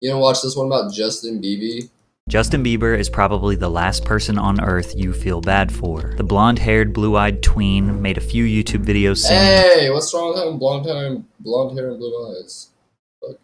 You gonna watch this one about Justin Bieber? Justin Bieber is probably the last person on earth you feel bad for. The blonde-haired, blue-eyed tween made a few YouTube videos singing, Hey, what's wrong with having blonde hair and blue eyes? Fuck.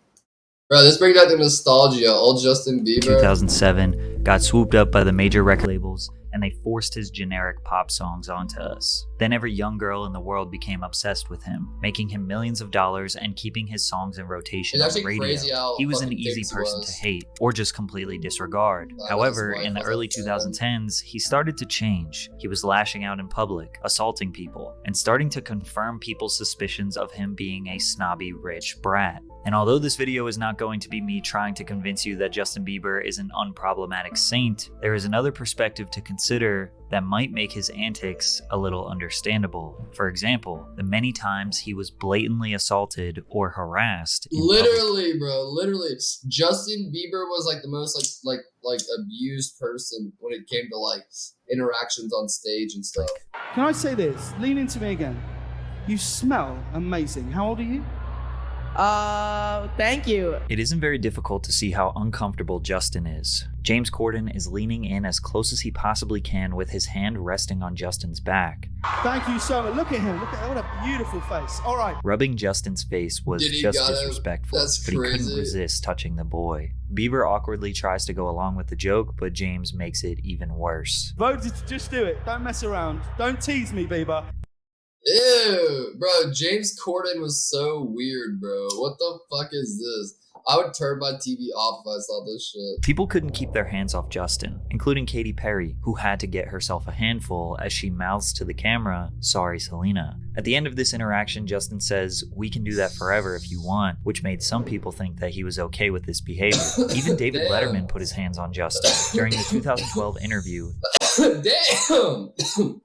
Bro, this brings back the nostalgia. Old Justin Bieber. 2007, got swooped up by the major record labels, and they forced his generic pop songs onto us. Then every young girl in the world became obsessed with him, making him millions of dollars and keeping his songs in rotation on the radio. He was an easy person to hate, or just completely disregard. However, in the early 2010s, he started to change. He was lashing out in public, assaulting people, and starting to confirm people's suspicions of him being a snobby rich brat. And although this video is not going to be me trying to convince you that Justin Bieber is an unproblematic saint, there is another perspective to consider that might make his antics a little understandable. For example, the many times he was blatantly assaulted or harassed. Literally, bro, literally. Justin Bieber was like the most like abused person when it came to like interactions on stage and stuff. Can I say this? Lean into me again. You smell amazing. How old are you? Thank you. It isn't very difficult to see how uncomfortable Justin is. James Corden is leaning in as close as he possibly can with his hand resting on Justin's back. Thank you so much. Look at him. Look at what a beautiful face. All right. Rubbing Justin's face was just disrespectful, but he couldn't resist touching the boy. Bieber awkwardly tries to go along with the joke, but James makes it even worse. Voted to just do it. Don't mess around. Don't tease me, Bieber. Ew, bro, James Corden was so weird, bro. What the fuck is this? I would turn my TV off if I saw this shit. People couldn't keep their hands off Justin, including Katy Perry, who had to get herself a handful as she mouths to the camera, "Sorry, Selena." At the end of this interaction, Justin says, "We can do that forever if you want," which made some people think that he was okay with this behavior. Even David Letterman put his hands on Justin. During the 2012 interview, Damn!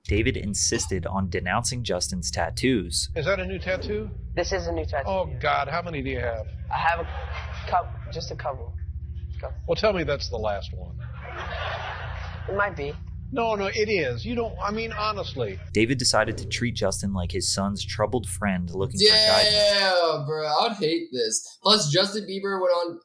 David insisted on denouncing Justin's tattoos. Is that a new tattoo? This is a new tattoo. Oh, God, how many do you have? I have a couple, just a couple. Well, tell me that's the last one. It might be. No, it is. You don't, I mean, honestly. David decided to treat Justin like his son's troubled friend looking for guidance. Yeah, bro, I would hate this. Plus, Justin Bieber went on...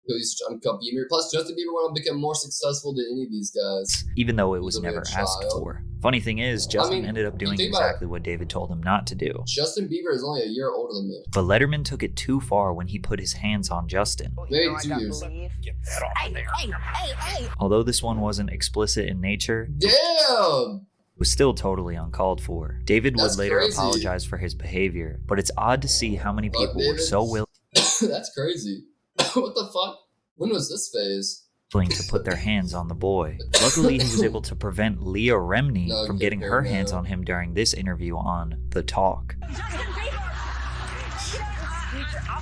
Plus, Justin Bieber went on to become more successful than any of these guys. Even though it was never asked for. Funny thing is, Justin ended up doing exactly what David told him not to do. Justin Bieber is only a year older than me. But Letterman took it too far when he put his hands on Justin. Maybe 2 years. Get that off of there. Hey. Although this one wasn't explicit in nature, Damn! it was still totally uncalled for. David would later apologize for his behavior, but it's odd to see how many people were so willing That's crazy. What the fuck? When was this phase? To put their hands on the boy. Luckily, he was able to prevent Leah Remini from getting her hands on him during this interview on The Talk. I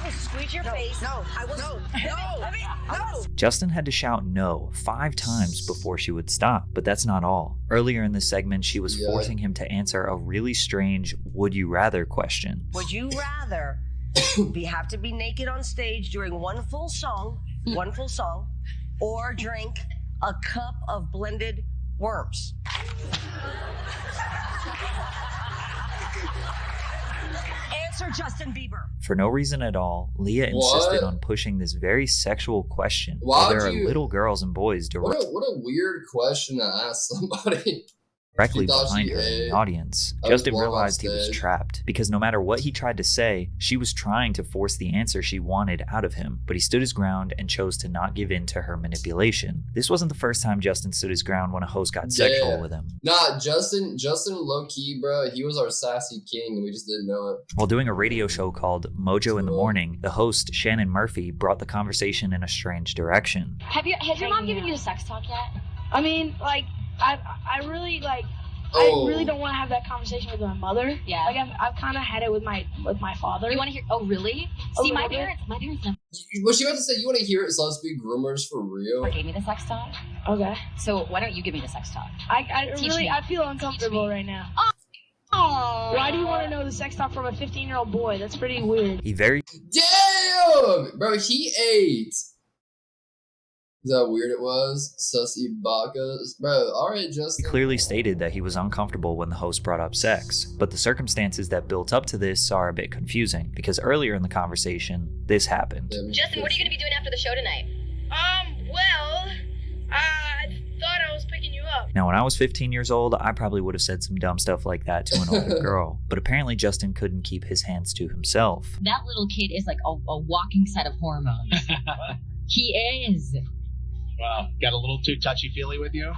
will squeeze your face. No, I will. No. Justin had to shout no 5 times before she would stop, but that's not all. Earlier in this segment, she was forcing him to answer a really strange would you rather question. Would you rather have to be naked on stage during one full song, or drink a cup of blended worms? Answer, Justin Bieber. For no reason at all, Leah insisted on pushing this very sexual question. While there are little girls and boys what a weird question to ask somebody. Directly behind her in the audience. Justin realized he was trapped because no matter what he tried to say, she was trying to force the answer she wanted out of him, but he stood his ground and chose to not give in to her manipulation. This wasn't the first time Justin stood his ground when a host got sexual with him. Nah, Justin low-key, bro, he was our sassy king and we just didn't know it. While doing a radio show called Mojo in the Morning, the host, Shannon Murphy, brought the conversation in a strange direction. Has your mom given you the sex talk yet? I mean, like, I really don't want to have that conversation with my mother. Yeah. Like I've kind of had it with my father. You want to hear? Oh, really? See, my parents know. Was she about to say you want to hear it? So let's be groomers for real. Or gave me the sex talk. Okay. So why don't you give me the sex talk? I feel uncomfortable right now. Oh. Why do you want to know the sex talk from a 15-year-old boy? That's pretty weird. Damn, bro, he ate Is that how weird it was? Sussy Bakas. Bro, alright, He Justin. clearly stated that he was uncomfortable when the host brought up sex, but the circumstances that built up to this are a bit confusing, because earlier in the conversation, this happened. Justin, what are you going to be doing after the show tonight? Well, I thought I was picking you up. Now, when I was 15 years old, I probably would have said some dumb stuff like that to an older girl, but apparently Justin couldn't keep his hands to himself. That little kid is like a walking set of hormones. He is. Wow, got a little too touchy-feely with you?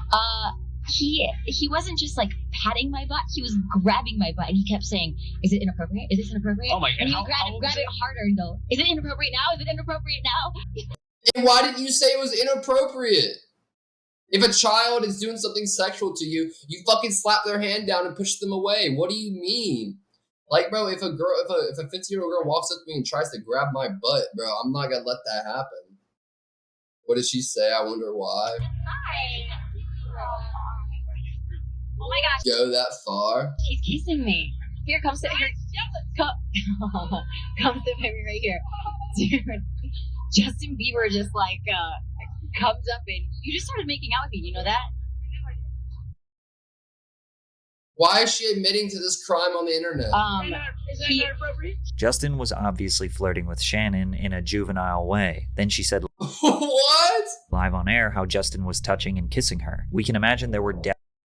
He wasn't just like patting my butt, he was grabbing my butt and he kept saying, "Is it inappropriate? Is this inappropriate?" Oh my God, And he how would grab it harder and go, "Is it inappropriate now? Is it inappropriate now?" And why didn't you say it was inappropriate? If a child is doing something sexual to you, you fucking slap their hand down and push them away. What do you mean? Like, bro, if a 15-year-old girl walks up to me and tries to grab my butt, bro, I'm not gonna let that happen. What did she say? I wonder why. Hi. Oh my gosh. Go that far? He's kissing me. Here, come sit here. Come sit with me right here. Dude, Justin Bieber just like comes up and you just started making out with me, you know that? Why is she admitting to this crime on the internet? Is that not appropriate? Justin was obviously flirting with Shannon in a juvenile way. Then she said What? live on air how Justin was touching and kissing her. We can imagine there were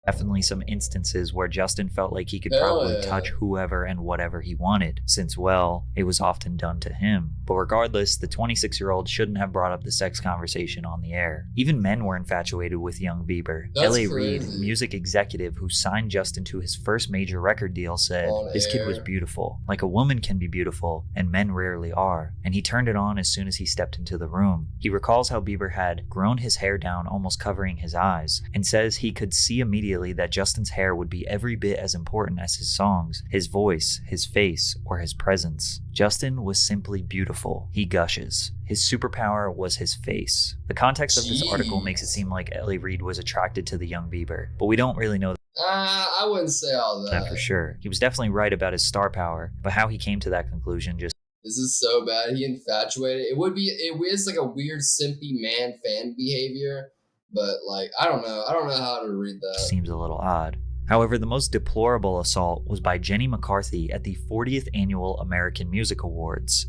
definitely some instances where Justin felt like he could probably touch whoever and whatever he wanted, since, well, it was often done to him. But regardless, the 26-year-old shouldn't have brought up the sex conversation on the air. Even men were infatuated with young Bieber. That's L.A. crazy. Reid, music executive who signed Justin to his first major record deal, said, On "This kid was air. beautiful. Like a woman can be beautiful, and men rarely are." And he turned it on as soon as he stepped into the room. He recalls how Bieber had grown his hair down, almost covering his eyes, and says he could see immediately that Justin's hair would be every bit as important as his songs, his voice, his face, or his presence. Justin was simply beautiful. He gushes. His superpower was his face. The context of this article makes it seem like L.A. Reid was attracted to the young Bieber, but we don't really know I wouldn't say all that for sure. He was definitely right about his star power, but how he came to that conclusion just This is so bad. He infatuated. It is like a weird simpy man fan behavior, but like I don't know how to read that. seems a little odd. However, the most deplorable assault was by Jenny McCarthy at the 40th Annual American Music Awards.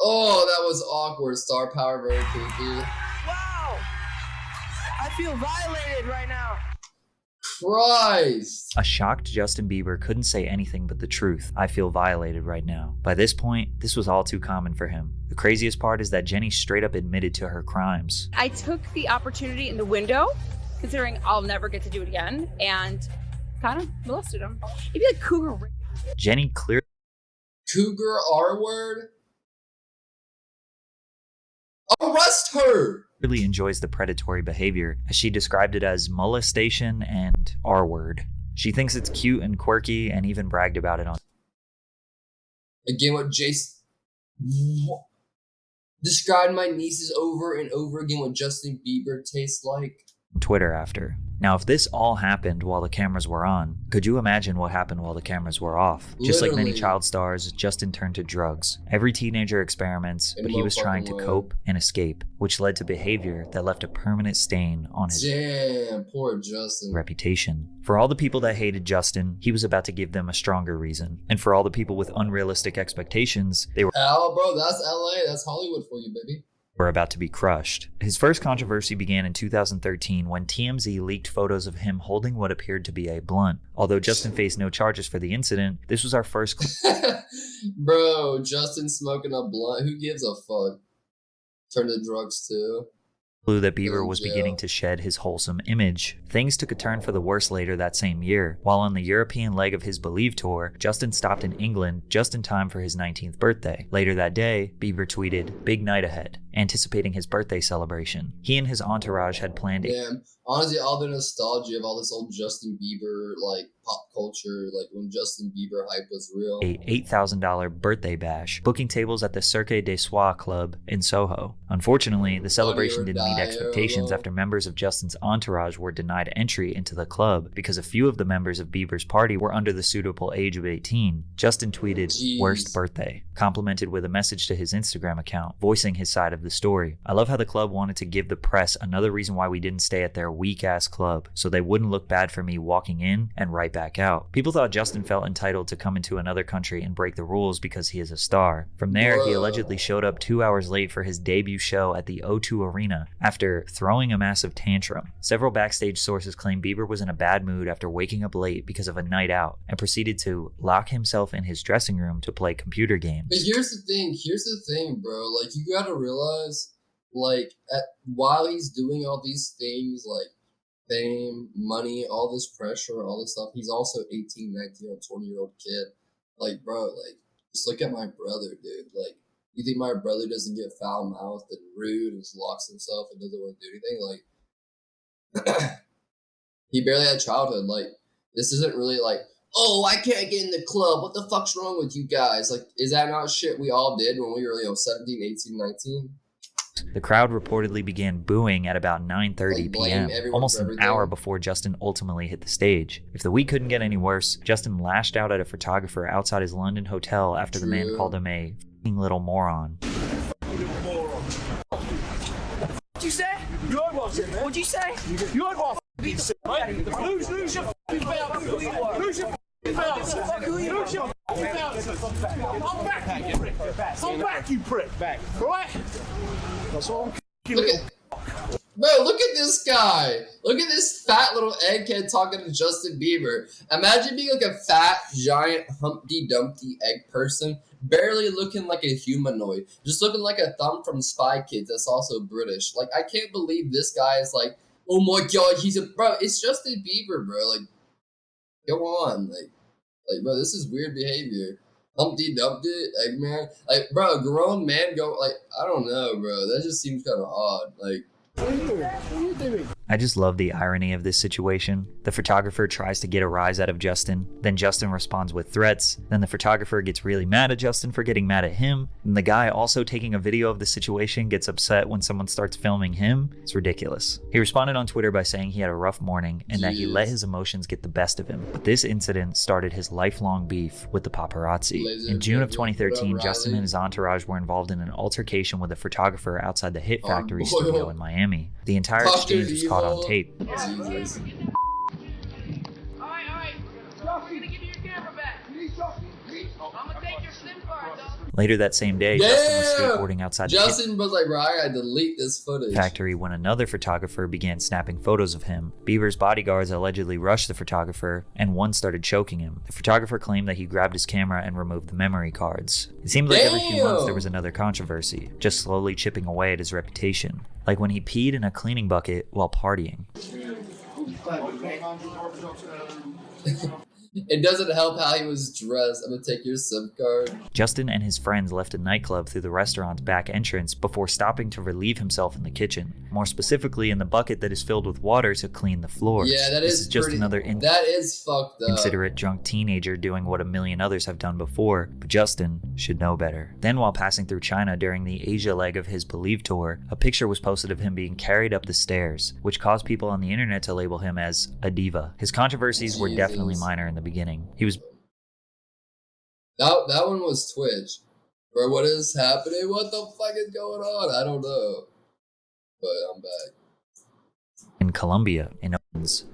Oh, that was awkward. Star power, very creepy. Wow! I feel violated right now. Christ. A shocked Justin Bieber couldn't say anything but the truth. "I feel violated right now." By this point, this was all too common for him. The craziest part is that Jenny straight up admitted to her crimes. I took the opportunity in the window, considering I'll never get to do it again, and kind of molested him. It'd be like cougar rape. Jenny clearly Cougar R word? Arrest her! enjoys the predatory behavior, as she described it as molestation and R-word. She thinks it's cute and quirky and even bragged about it on Again, what Jason... Described my nieces over and over again what Justin Bieber tastes like. Twitter after. Now, if this all happened while the cameras were on, could you imagine what happened while the cameras were off? Just like many Literally. child stars, Justin turned to drugs. Every teenager experiments, In but no he was trying to fucking way. cope and escape, which led to behavior that left a permanent stain on his Damn, poor Justin. reputation. For all the people that hated Justin, he was about to give them a stronger reason. And for all the people with unrealistic expectations, they were Bro, that's LA. That's Hollywood for you, baby. about to be crushed. His first controversy began in 2013 when TMZ leaked photos of him holding what appeared to be a blunt. Although Justin faced no charges for the incident, this was our first Bro, Justin smoking a blunt. Who gives a fuck? Turn to drugs too. clue that Bieber in was jail. beginning to shed his wholesome image. Things took a turn for the worse later that same year. While on the European leg of his Believe tour, Justin stopped in England just in time for his 19th birthday. Later that day, Bieber tweeted, "Big night ahead." anticipating his birthday celebration. He and his entourage had planned Damn. Honestly, all the nostalgia of all this old Justin Bieber, like, pop culture, like, when Justin Bieber hype was real. a $8,000 birthday bash, booking tables at the Cirque des Soirs Club in Soho. Unfortunately, the celebration didn't meet expectations after members of Justin's entourage were denied entry into the club because a few of the members of Bieber's party were under the suitable age of 18. Justin tweeted, Jeez. "Worst birthday," complimented with a message to his Instagram account, voicing his side of the story. "I love how the club wanted to give the press another reason why we didn't stay at their weak-ass club, so they wouldn't look bad for me walking in and right back out." People thought Justin felt entitled to come into another country and break the rules because he is a star. From there, he allegedly showed up 2 hours late for his debut show at the O2 Arena after throwing a massive tantrum. Several backstage sources claim Bieber was in a bad mood after waking up late because of a night out and proceeded to lock himself in his dressing room to play computer games. But here's the thing, bro. Like, you gotta realize, like, while he's doing all these things, like fame, money, all this pressure, all this stuff, he's also 18, 19, or 20-year-old kid. Like, bro, like, just look at my brother, dude. Like, you think my brother doesn't get foul-mouthed and rude and just locks himself and doesn't want to do anything? Like, he barely had childhood. Like, this isn't really like, oh, I can't get in the club. What the fuck's wrong with you guys? Like, is that not shit we all did when we were, 17, 18, 19? The crowd reportedly began booing at about 9:30 p.m., almost an hour before Justin ultimately hit the stage. If the week couldn't get any worse, Justin lashed out at a photographer outside his London hotel after the man called him a f***ing little moron. What'd you say? You heard what I said, man. What'd you say? You heard what I said, mate. Lose your f***ing belt. Lose your f***ing belt. Lose your f***ing belt. I'm back, you prick. I'm back, you prick. Right? That's all I'm Bro, look at this guy. Look at this fat little egghead talking to Justin Bieber. Imagine being like a fat, giant, Humpty Dumpty egg person, barely looking like a humanoid, just looking like a thumb from Spy Kids that's also British. Like, I can't believe this guy is like, oh my god, bro, it's Justin Bieber, bro. Like, go on. Like, bro, this is weird behavior. Humpty Dumpty, Eggman. Like, bro, a grown man I don't know, bro. That just seems kind of odd. Like, What are you doing? I just love the irony of this situation. The photographer tries to get a rise out of Justin, then Justin responds with threats, then the photographer gets really mad at Justin for getting mad at him, and the guy also taking a video of the situation gets upset when someone starts filming him. It's ridiculous. He responded on Twitter by saying he had a rough morning and that he let his emotions get the best of him. But this incident started his lifelong beef with the paparazzi. In June of 2013, Justin and his entourage were involved in an altercation with a photographer outside the Hit Factory studio in Miami. The entire exchange was caught on tape. Jesus. Alright. Josh, I'm gonna give you your camera back. I'm gonna take your SIM card, though. Later that same day, Justin was skateboarding outside the Justin was like, bro, I gotta delete this footage. factory when another photographer began snapping photos of him. Bieber's bodyguards allegedly rushed the photographer, and one started choking him. The photographer claimed that he grabbed his camera and removed the memory cards. It seemed like every few months there was another controversy, just slowly chipping away at his reputation. Like when he peed in a cleaning bucket while partying. It doesn't help how he was dressed. I'm gonna take your SIM card. Justin and his friends left a nightclub through the restaurant's back entrance before stopping to relieve himself in the kitchen. More specifically, in the bucket that is filled with water to clean the floors. Yeah, this is just another that is fucked up. inconsiderate drunk teenager doing what a million others have done before, but Justin should know better. Then while passing through China during the Asia leg of his Believe tour, a picture was posted of him being carried up the stairs, which caused people on the internet to label him as a diva. His controversies were definitely minor in the beginning. He was that one was Twitch. Bro, what is happening? What the fuck is going on? I don't know. But I'm back. in Colombia, and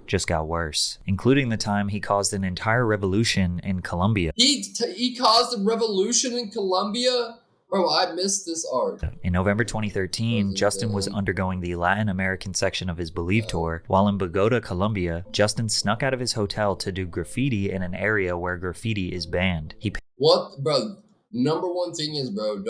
just got worse, including the time he caused an entire revolution in Colombia. He caused a revolution in Colombia? Bro, I missed this art. In November 2013, Justin was undergoing the Latin American section of his Believe tour. While in Bogota, Colombia, Justin snuck out of his hotel to do graffiti in an area where graffiti is banned. What, bro? Number one thing is, bro,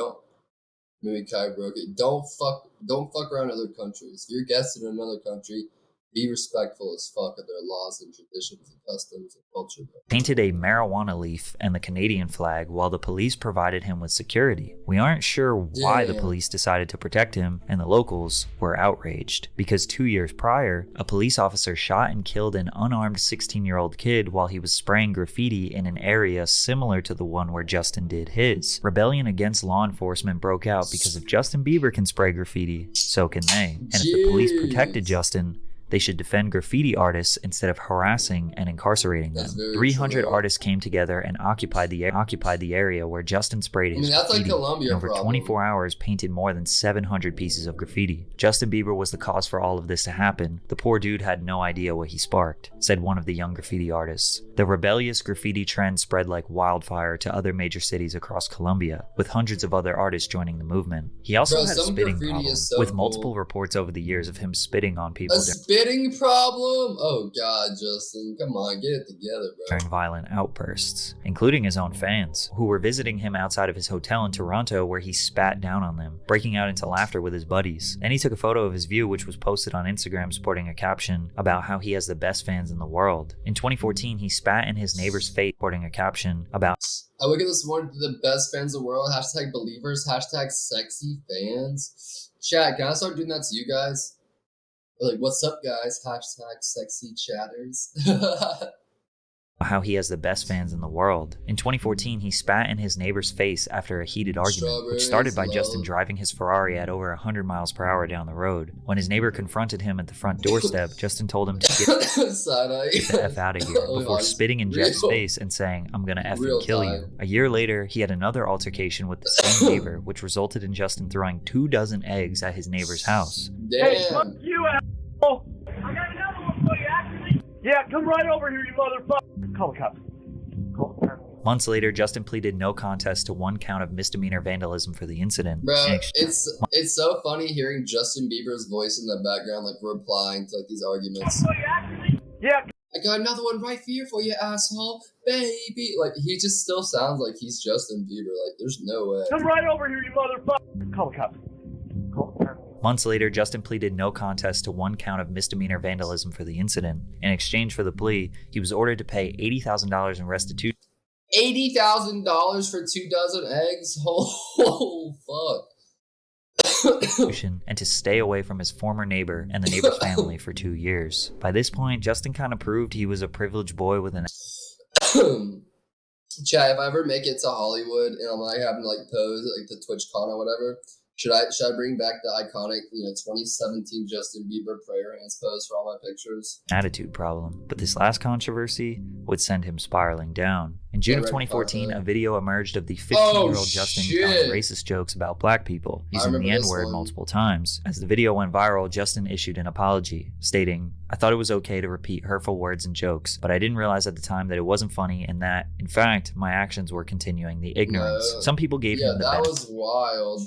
maybe Kai broke it. Don't fuck around other countries. If you're guest in another country, Be respectful as fuck of their laws and traditions and customs and culture. Painted a marijuana leaf and the Canadian flag while the police provided him with security. We aren't sure why the police decided to protect him, and the locals were outraged because 2 years prior, a police officer shot and killed an unarmed 16-year-old kid while he was spraying graffiti in an area similar to the one where Justin did his. Rebellion against law enforcement broke out because if Justin Bieber can spray graffiti, so can they. And if the police protected Justin, they should defend graffiti artists instead of harassing and incarcerating them. 300 artists came together and occupied the area where Justin sprayed his graffiti. That's like Colombia, in over 24 hours, painted more than 700 pieces of graffiti. Justin Bieber was the cause for all of this to happen. The poor dude had no idea what he sparked, said one of the young graffiti artists. The rebellious graffiti trend spread like wildfire to other major cities across Colombia, with hundreds of other artists joining the movement. He also had a spitting problem, with multiple reports over the years of him spitting on people. Spitting problem? Oh god, Justin, come on, get it together, bro. During violent outbursts, including his own fans, who were visiting him outside of his hotel in Toronto where he spat down on them, breaking out into laughter with his buddies. Then he took a photo of his view, which was posted on Instagram sporting a caption about how he has the best fans in the world. In 2014, he spat in his neighbor's face, sporting a caption about I wake up this morning to the best fans in the world, hashtag believers, hashtag sexy fans. Chat, can I start doing that to you guys? Like, what's up, guys? Hashtag sexy chatters. how he has the best fans in the world. In 2014, he spat in his neighbor's face after a heated argument, which started by Justin driving his Ferrari at over 100 miles per hour down the road. When his neighbor confronted him at the front doorstep, Justin told him to get the F out of here before spitting in Jeff's face and saying, "I'm gonna effing kill you." A year later, he had another altercation with the same neighbor, which resulted in Justin throwing 24 eggs at his neighbor's house. Hey, fuck you, asshole! I got another one for you, actually. Yeah, come right over here, you motherfucker. Call the cops. Months later, Justin pleaded no contest to 1 count of misdemeanor vandalism for the incident. Bro, it's so funny hearing Justin Bieber's voice in the background, like replying to like these arguments. Yeah. I got another one right here for you, asshole, baby. Like, he just still sounds like he's Justin Bieber. Like, there's no way. Come right over here, you motherfucker. Call the cops. Months later, Justin pleaded no contest to 1 count of misdemeanor vandalism for the incident. In exchange for the plea, he was ordered to pay $80,000 in restitution. $80,000 for 24 eggs? Oh, fuck. And to stay away from his former neighbor and the neighbor's family for 2 years. By this point, Justin kind of proved he was a privileged boy with an... Chad, if I ever make it to Hollywood and I'm like having to like pose at like the TwitchCon or whatever, should I bring back the iconic, 2017 Justin Bieber prayer hands pose for all my pictures? Attitude problem. But this last controversy would send him spiraling down. In June of 2014, a video emerged of the 15-year-old Justin telling racist jokes about black people, using the N-word multiple times. As the video went viral, Justin issued an apology, stating, "I thought it was okay to repeat hurtful words and jokes, but I didn't realize at the time that it wasn't funny and that, in fact, my actions were continuing the ignorance." Some people gave him the benefit. That was wild.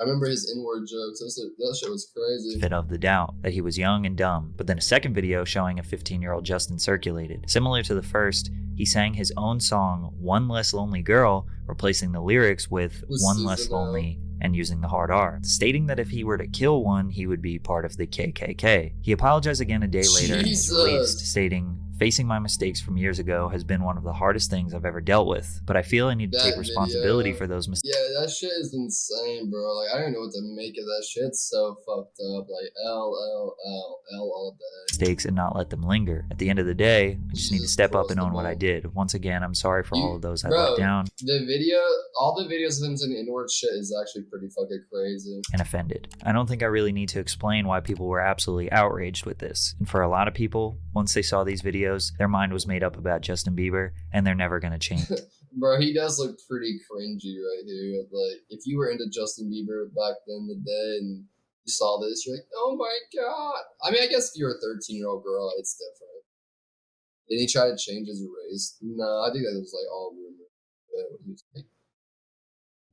I remember his N-word jokes. That shit was crazy. Of the doubt that he was young and dumb. But then a second video showing a 15-year-old Justin circulated. Similar to the first, he sang his own song, "One Less Lonely Girl," replacing the lyrics with "One Less Lonely" and using the hard R, stating that if he were to kill one, he would be part of the KKK. He apologized again a day later and was released, stating, "Facing my mistakes from years ago has been one of the hardest things I've ever dealt with, but I feel I need to take responsibility for those mistakes." Yeah, that shit is insane, bro. Like, I don't know what to make of that shit. It's so fucked up. Like, L all day. Mistakes and not let them linger. At the end of the day, I just need to step up and own what I did. Once again, I'm sorry for all of those I let down. All the videos of him saying N-word shit is actually pretty fucking crazy. And offended. I don't think I really need to explain why people were absolutely outraged with this. And for a lot of people, once they saw these videos, their mind was made up about Justin Bieber, and they're never gonna change. Bro, he does look pretty cringy right here. Like, if you were into Justin Bieber back then the day and you saw this, you're like, oh my god. I mean, I guess if you're a 13-year-old girl, it's different. Did he try to change his race? No, I think that was like all rumor. What he was like.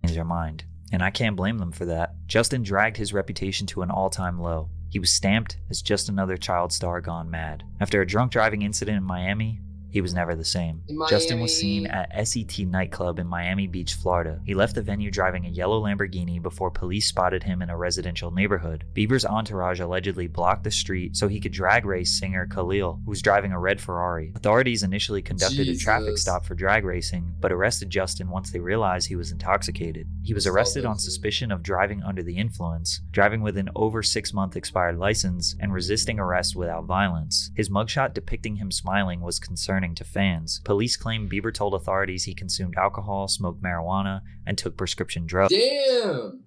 Change their mind. And I can't blame them for that. Justin dragged his reputation to an all-time low. He was stamped as just another child star gone mad. After a drunk driving incident in Miami, he was never the same. Justin was seen at SET nightclub in Miami Beach, Florida. He left the venue driving a yellow Lamborghini before police spotted him in a residential neighborhood. Bieber's entourage allegedly blocked the street so he could drag race singer Khalil, who was driving a red Ferrari. Authorities initially conducted a traffic stop for drag racing, but arrested Justin once they realized he was intoxicated. He was arrested on suspicion of driving under the influence, driving with an over 6-month expired license, and resisting arrest without violence. His mugshot depicting him smiling was concerning to fans. Police claim Bieber told authorities he consumed alcohol, smoked marijuana, and took prescription drugs. Damn!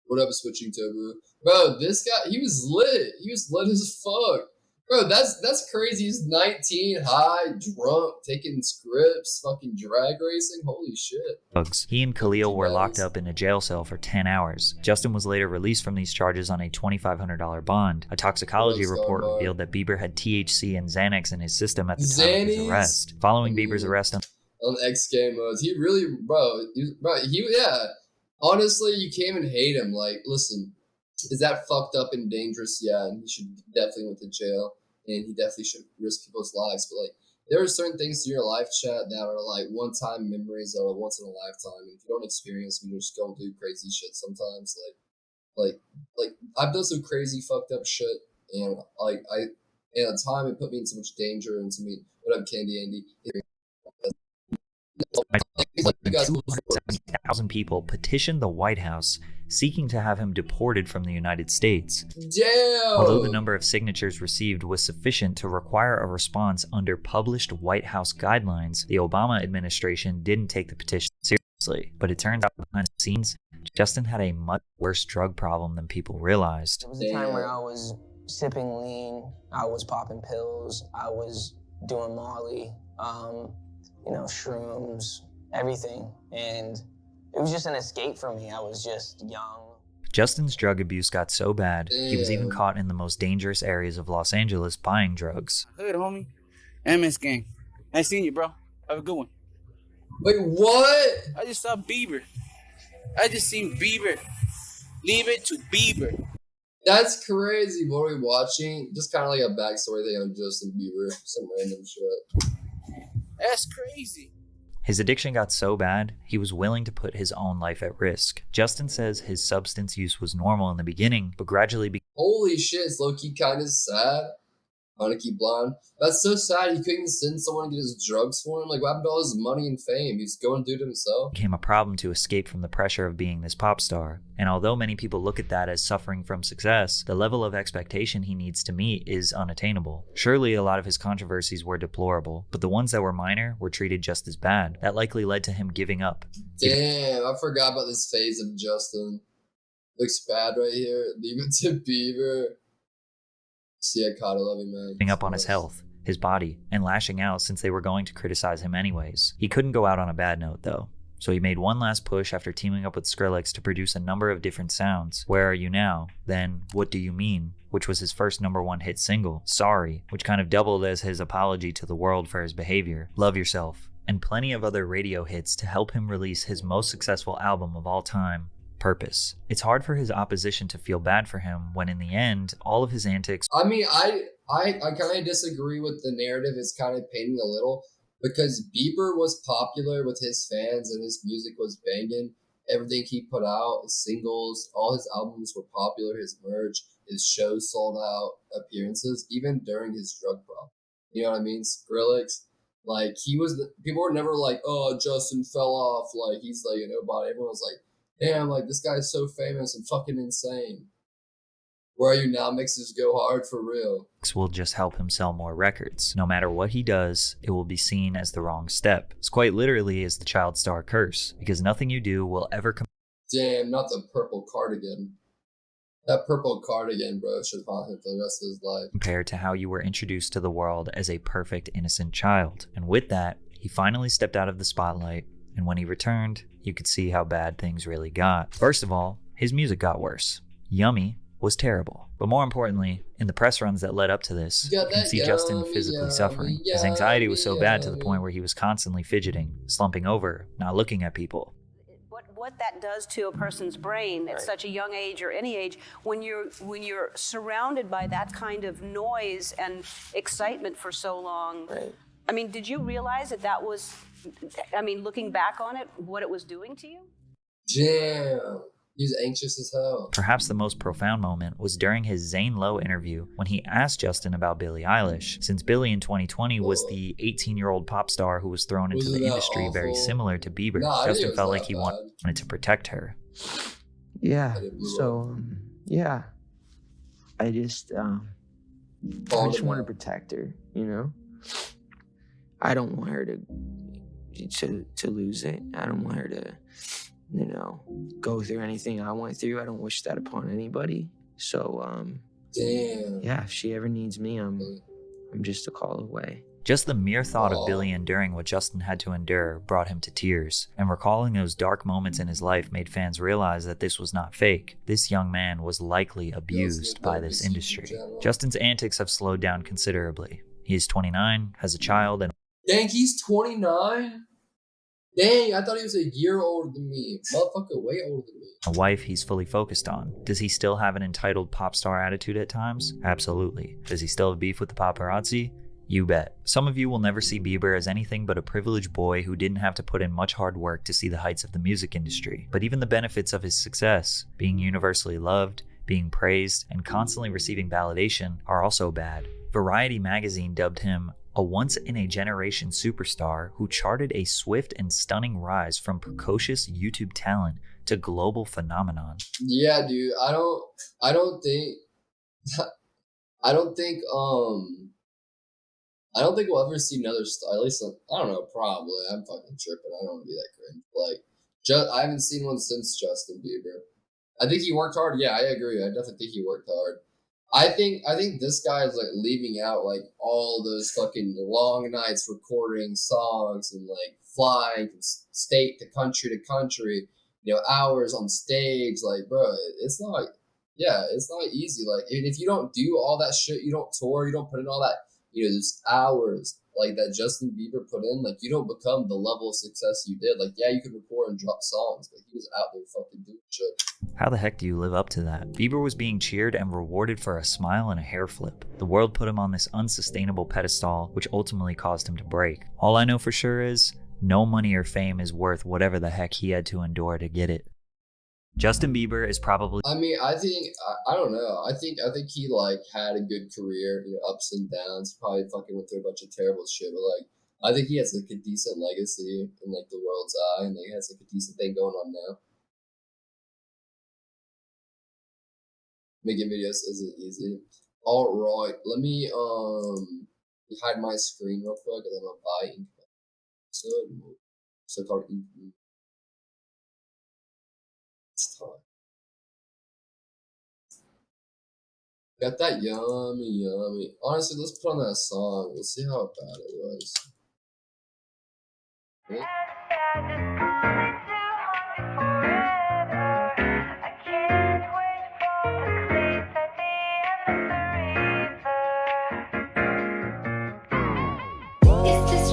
What up, Switching Tobu? Bro, this guy, he was lit. He was lit as fuck. Bro, that's crazy. He's 19, high, drunk, taking scripts, fucking drag racing. Holy shit. He and Khalil were locked up in a jail cell for 10 hours. Justin was later released from these charges on a $2,500 bond. A toxicology report revealed that Bieber had THC and Xanax in his system at the time of his arrest. Following Bieber's arrest on X Games, he really, yeah. Honestly, you can't even hate him. Like, listen, is that fucked up and dangerous? Yeah, and he should definitely went to jail, and he definitely should risk people's lives. But like, there are certain things in your life, chat, that are like one-time memories that are once in a lifetime. And if you don't experience them, you just don't do crazy shit sometimes. Like I've done some crazy fucked up shit, and like at the time it put me in so much danger. And to me, what up, Candy Andy? 270,000 people petitioned the White House seeking to have him deported from the United States. Damn! Although the number of signatures received was sufficient to require a response under published White House guidelines, the Obama administration didn't take the petition seriously. But it turns out behind the scenes, Justin had a much worse drug problem than people realized. There was a time where I was sipping lean, I was popping pills, I was doing Molly, shrooms, everything. And it was just an escape for me. I was just young. Justin's drug abuse got so bad, he was even caught in the most dangerous areas of Los Angeles buying drugs. Hood, homie. MS gang. I seen you, bro. Have a good one. Wait, what? I just saw Bieber. I just seen Bieber. Leave it to Bieber. That's crazy. What are we watching? Just kind of like a backstory thing on Justin Bieber. Some random shit. That's crazy. His addiction got so bad, he was willing to put his own life at risk. Justin says his substance use was normal in the beginning, but gradually Holy shit, it's low-key kind of sad. Monkey Blonde. That's so sad. He couldn't send someone to get his drugs for him. Like, what happened to all his money and fame? He's going to do it himself. Became a problem to escape from the pressure of being this pop star. And although many people look at that as suffering from success, the level of expectation he needs to meet is unattainable. Surely a lot of his controversies were deplorable, but the ones that were minor were treated just as bad. That likely led to him giving up. Damn, I forgot about this phase of Justin. Looks bad right here. Leave it to Bieber. See, I caught a loving man. Giving up on his health, his body, and lashing out since they were going to criticize him anyways. He couldn't go out on a bad note though. So he made one last push after teaming up with Skrillex to produce a number of different sounds. Where Are You Now? Then What Do You Mean? Which was his first #1 hit single. Sorry, which kind of doubled as his apology to the world for his behavior. Love Yourself. And plenty of other radio hits to help him release his most successful album of all time, Purpose. It's hard for his opposition to feel bad for him when in the end, all of his antics... I mean, I kind of disagree with the narrative it's kind of painting a little, because Bieber was popular with his fans and his music was banging. Everything he put out, his singles, all his albums were popular, his merch, his shows sold out, appearances, even during his drug problem. You know what I mean? Skrillex, like, people were never like, oh, Justin fell off, like, he's like a nobody. Everyone was like, damn, like, this guy's so famous and fucking insane. Where Are You Now makes us go hard for real. Will just help him sell more records. No matter what he does, it will be seen as the wrong step. It's quite literally is the child star curse, because nothing you do will ever Damn, not the purple cardigan. That purple cardigan, bro, should haunt him for the rest of his life. Compared to how you were introduced to the world as a perfect, innocent child. And with that, he finally stepped out of the spotlight, and when he returned, you could see how bad things really got. First of all, his music got worse. Yummy was terrible. But more importantly, in the press runs that led up to this, you can see Justin physically suffering. His anxiety was so bad to the point where he was constantly fidgeting, slumping over, not looking at people. What that does to a person's brain at such a young age or any age, when you're surrounded by that kind of noise and excitement for so long, I mean, did you realize that was, I mean, looking back on it, what it was doing to you? Damn. He was anxious as hell. Perhaps the most profound moment was during his Zane Lowe interview when he asked Justin about Billie Eilish, since Billie in 2020 was the 18-year-old pop star who was thrown into the industry very similar to Bieber. Justin felt like he wanted to protect her. Yeah, so, yeah. I just want to protect her, you know? I don't want her to lose it. I don't want her to, you know, go through anything I went through. I don't wish that upon anybody. So, damn. Yeah, if she ever needs me, I'm just a call away. Just the mere thought of Billie enduring what Justin had to endure brought him to tears, and recalling those dark moments in his life made fans realize that this was not fake. This young man was likely abused by this industry. Justin's antics have slowed down considerably. He is 29, has a child, and dang, he's 29? Dang, I thought he was a year older than me. Motherfucker, way older than me. a wife he's fully focused on. Does he still have an entitled pop star attitude at times? Absolutely. Does he still have beef with the paparazzi? You bet. Some of you will never see Bieber as anything but a privileged boy who didn't have to put in much hard work to see the heights of the music industry. But even the benefits of his success, being universally loved, being praised, and constantly receiving validation, are also bad. Variety magazine dubbed him a once-in-a-generation superstar who charted a swift and stunning rise from precocious YouTube talent to global phenomenon. Yeah, dude. I don't think we'll ever see another star. At least, I don't know, probably. I'm fucking tripping. I don't want to be that cringe. Like, I haven't seen one since Justin Bieber. I think he worked hard. Yeah, I agree. I definitely think he worked hard. I think this guy is like leaving out like all those fucking long nights recording songs and like flying from state to country, hours on stage. Like, bro, it's not easy. Like, if you don't do all that shit, you don't tour, you don't put in all that, those hours like that Justin Bieber put in, like, you don't become the level of success you did. Like, yeah, you could record and drop songs, but he was out there fucking doing shit. How the heck do you live up to that? Bieber was being cheered and rewarded for a smile and a hair flip. The world put him on this unsustainable pedestal, which ultimately caused him to break. All I know for sure is, no money or fame is worth whatever the heck he had to endure to get it. Justin Bieber is probably... I mean, I don't know. I think he, like, had a good career, ups and downs. Probably fucking went through a bunch of terrible shit, but, like, I think he has, like, a decent legacy in, like, the world's eye, and he has, like, a decent thing going on now. Making videos isn't easy. Alright, let me, hide my screen real quick, and then I'll buy ink. So called ink. It's time. Got that yummy. Honestly, let's put on that song. Let's see how bad it was. Okay. Is this